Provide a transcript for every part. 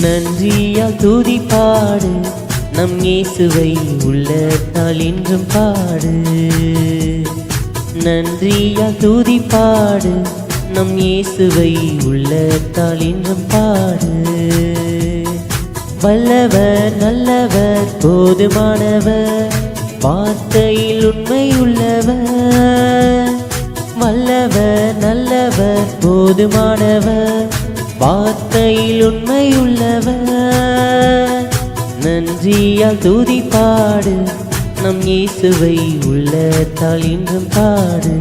நன்றியால் துதி பாடு, நம் இயேசுவை உள்ளத்தால் இன்றும் பாடு. நன்றியால் துதி பாடு, நம் இயேசுவை உள்ளத்தால் இன்றும் பாடு. வல்லவர் நல்லவர் போதுமானவர், வார்த்தையில் உண்மை உள்ளவர். வல்லவர் நல்லவர் போதுமானவர், வார்த்தையில் உண்மை உள்ளவர். நன்றியால் துதி பாடு, நம் இயேசுவை உள்ளத்தால் இன்றும் பாடு.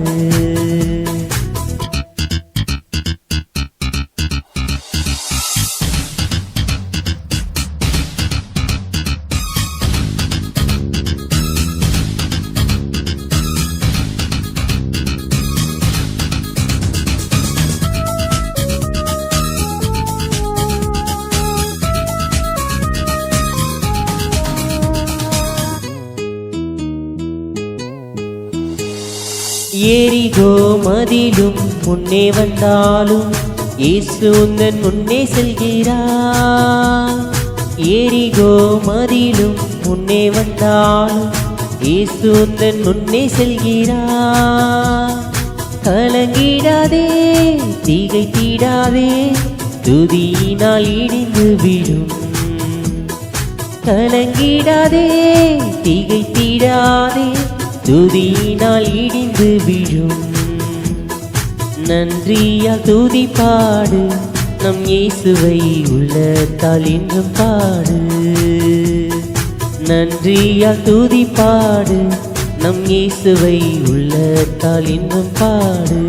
எரிகோ மதிலும் முன்னே வந்தாலும் இயேசு உந்தன் முன்னே செல்கிறார். எரிகோ மதிலும் முன்னே வந்தாலும் இயேசு உந்தன் முன்னே செல்கிறார். கலங்கிடாதே திகைத்திடாதே, துதியினால் இடிந்து விடும். கலங்கிடாதே திகைத்திடாதே, துதியினால் இடிந்து விழும். நன்றியால் துதி பாடு, நம் இயேசுவை உள்ளத்தால் இன்றும் பாடு. நன்றியால் துதி பாடு, நம் இயேசுவை உள்ளத்தால் இன்றும் பாடு.